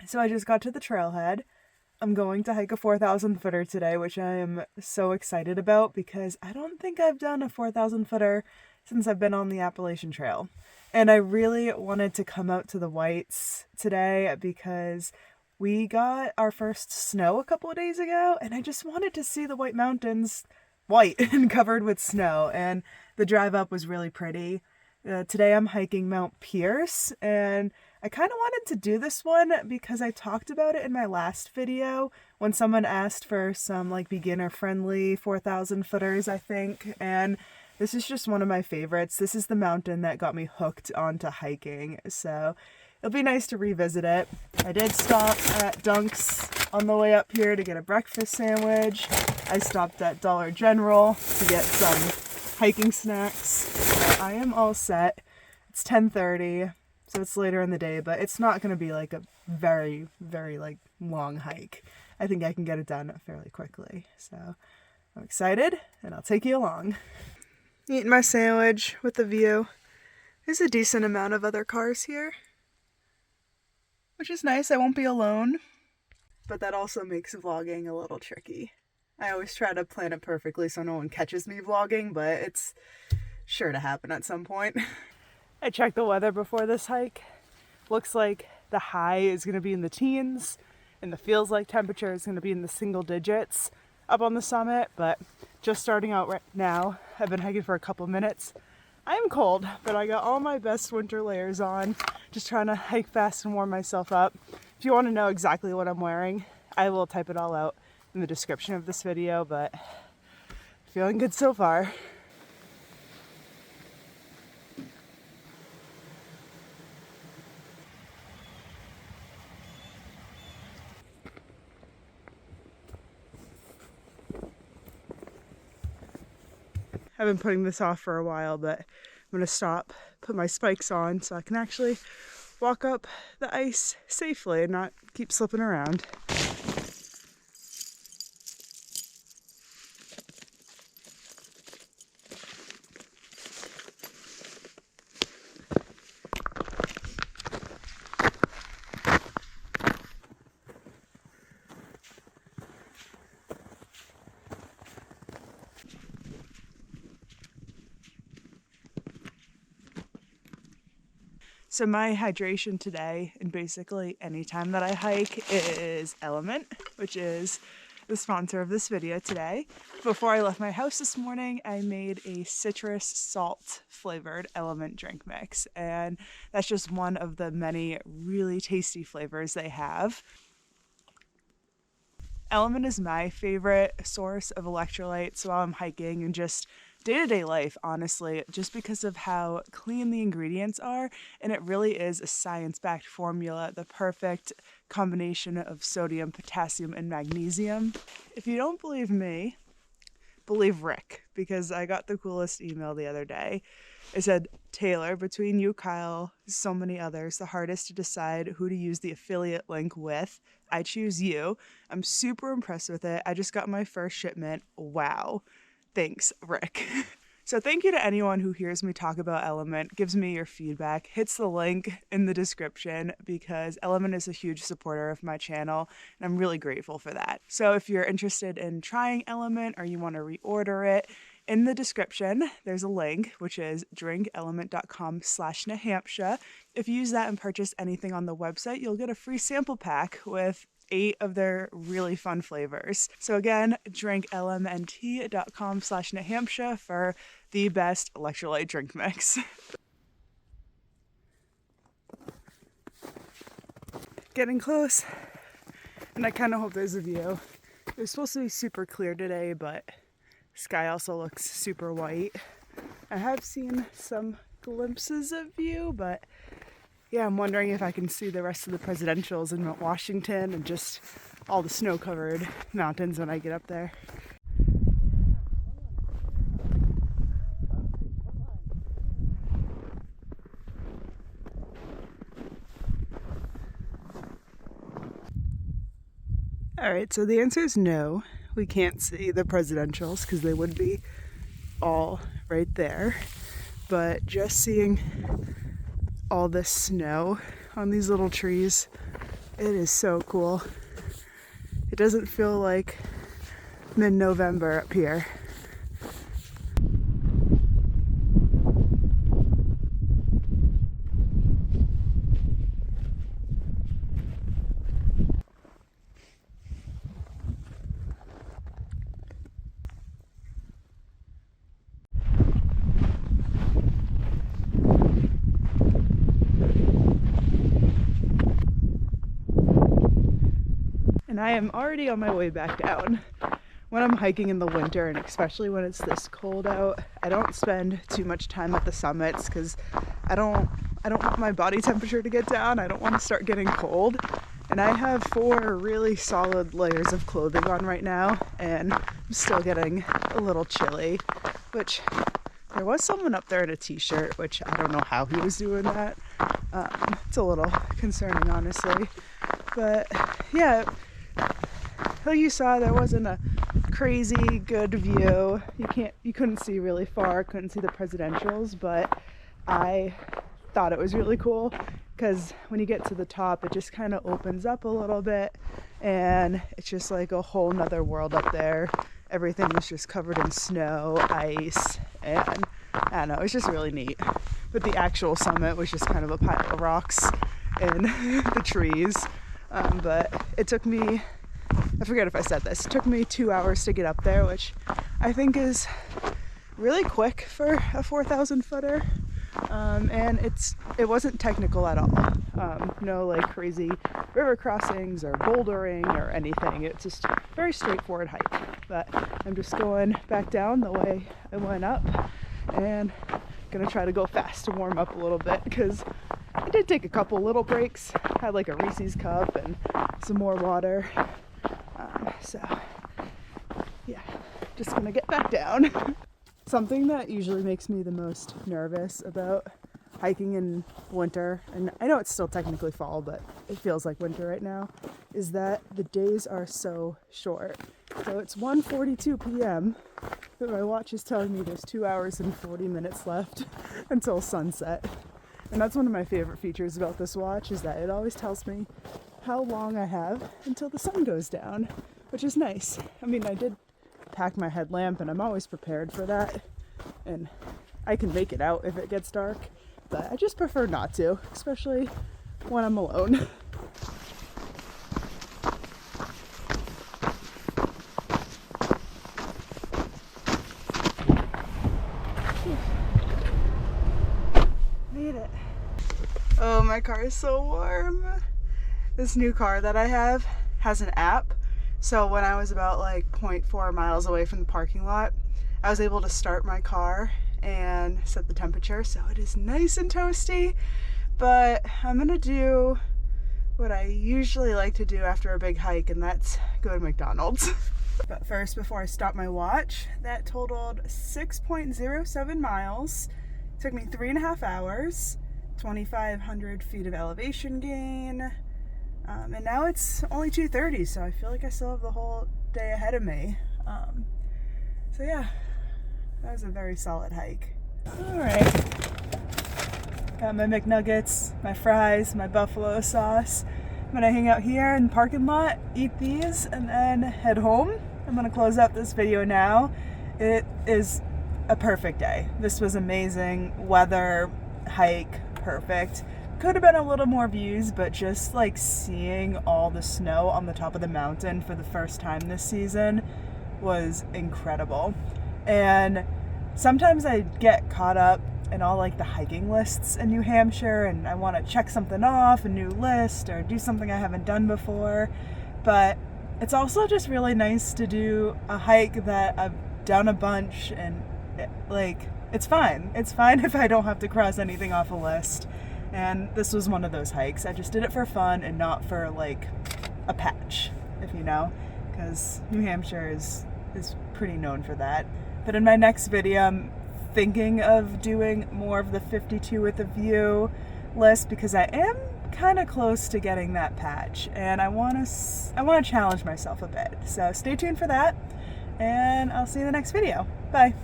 So I just got to the trailhead. I'm going to hike a 4,000 footer today, which I am so excited about because I don't think I've done a 4,000 footer since I've been on the Appalachian Trail. And I really wanted to come out to the Whites today because we got our first snow a couple of days ago, and I just wanted to see the White Mountains white and covered with snow, and the drive up was really pretty. Today I'm hiking Mount Pierce, and I kind of wanted to do this one because I talked about it in my last video when someone asked for some like beginner friendly 4,000 footers, I think, and this is just one of my favorites. This is the mountain that got me hooked onto hiking, so it'll be nice to revisit it. I did stop at Dunk's on the way up here to get a breakfast sandwich. I stopped at Dollar General to get some hiking snacks. I am all set. It's 10:30, so it's later in the day, but it's not going to be like a very, very like long hike. I think I can get it done fairly quickly. So I'm excited, and I'll take you along. Eating my sandwich with the view. There's a decent amount of other cars here, which is nice. I won't be alone, but that also makes vlogging a little tricky. I always try to plan it perfectly so no one catches me vlogging, but it's sure to happen at some point. I checked the weather before this hike. Looks like the high is going to be in the teens, and the feels like temperature is going to be in the single digits up on the summit, but just starting out right now. I've been hiking for a couple minutes. I am cold, but I got all my best winter layers on, just trying to hike fast and warm myself up. If you want to know exactly what I'm wearing, I will type it all out in the description of this video, but feeling good so far. I've been putting this off for a while, but I'm going to stop, put my spikes on so I can actually walk up the ice safely and not keep slipping around. So my hydration today, and basically any time that I hike, is Element, which is the sponsor of this video today. Before I left my house this morning, I made a citrus salt flavored Element drink mix, and that's just one of the many really tasty flavors they have. Element is my favorite source of electrolytes while I'm hiking and just day-to-day life, honestly, just because of how clean the ingredients are, and it really is a science-backed formula, the perfect combination of sodium, potassium, and magnesium. If you don't believe me, believe Rick, because I got the coolest email the other day. It said, "Taylor, between you, Kyle, so many others, the hardest to decide who to use the affiliate link with. I choose you. I'm super impressed with it. I just got my first shipment. Wow. Thanks, Rick." So thank you to anyone who hears me talk about Element, gives me your feedback, hits the link in the description, because Element is a huge supporter of my channel, and I'm really grateful for that. So if you're interested in trying Element or you want to reorder it, in the description, there's a link, which is drinkelement.com/Nahamsha. If you use that and purchase anything on the website, you'll get a free sample pack with 8 of their really fun flavors. So again, drinkelement.com/Nahamsha for the best electrolyte drink mix. Getting close, and I kind of hope there's a view. It was supposed to be super clear today, but sky also looks super white. I have seen some glimpses of view, but yeah, I'm wondering if I can see the rest of the presidentials in Mount Washington and just all the snow-covered mountains when I get up there. All right, so the answer is no. We can't see the presidentials because they would be all right there. But just seeing all this snow on these little trees It is so cool. It doesn't feel like mid-November up here. And I am already on my way back down. When I'm hiking in the winter, and especially when it's this cold out, I don't spend too much time at the summits because I don't want my body temperature to get down. I don't want to start getting cold. And I have 4 really solid layers of clothing on right now, and I'm still getting a little chilly, which there was someone up there in a t-shirt, which I don't know how he was doing that. It's a little concerning, honestly. But yeah, like you saw, there wasn't a crazy good view. You couldn't see really far, couldn't see the presidentials, but I thought it was really cool because when you get to the top, it just kind of opens up a little bit and it's just like a whole nother world up there. Everything was just covered in snow, ice, and I don't know, it was just really neat. But the actual summit was just kind of a pile of rocks and the trees. But it took me, I forget if I said this, it took me 2 hours to get up there, which I think is really quick for a 4,000 footer. And it wasn't technical at all. No like crazy river crossings or bouldering or anything. It's just a very straightforward hike. But I'm just going back down the way I went up and gonna try to go fast to warm up a little bit because I did take a couple little breaks. Had like a Reese's cup and some more water. So yeah, just gonna get back down. Something that usually makes me the most nervous about hiking in winter, and I know it's still technically fall, but it feels like winter right now, is that the days are so short. So it's 1:42 p.m., but my watch is telling me there's 2 hours and 40 minutes left until sunset. And that's one of my favorite features about this watch, is that it always tells me how long I have until the sun goes down, which is nice. I mean, I did pack my headlamp and I'm always prepared for that, and I can make it out if it gets dark, but I just prefer not to, especially when I'm alone. Made it. Oh, my car is so warm. This new car that I have has an app. So when I was about like 0.4 miles away from the parking lot, I was able to start my car and set the temperature. So it is nice and toasty, but I'm gonna do what I usually like to do after a big hike, and that's go to McDonald's. But first, before I stop my watch, that totaled 6.07 miles. It took me 3.5 hours, 2,500 feet of elevation gain. And now it's only 2:30, so I feel like I still have the whole day ahead of me. So yeah, that was a very solid hike. All right, got my McNuggets, my fries, my buffalo sauce. I'm gonna hang out here in the parking lot, eat these, and then head home. I'm gonna close out this video now. It is a perfect day. This was amazing. Weather, hike, perfect. Could have been a little more views, but just like seeing all the snow on the top of the mountain for the first time this season was incredible. And sometimes I get caught up in all like the hiking lists in New Hampshire, and I want to check something off, a new list, or do something I haven't done before. But it's also just really nice to do a hike that I've done a bunch, and it's fine. It's fine if I don't have to cross anything off a list. And this was one of those hikes. I just did it for fun and not for like a patch, if you know, because New Hampshire is pretty known for that. But in my next video, I'm thinking of doing more of the 52 with a view list, because I am kind of close to getting that patch, and I want to challenge myself a bit. So stay tuned for that, and I'll see you in the next video. Bye.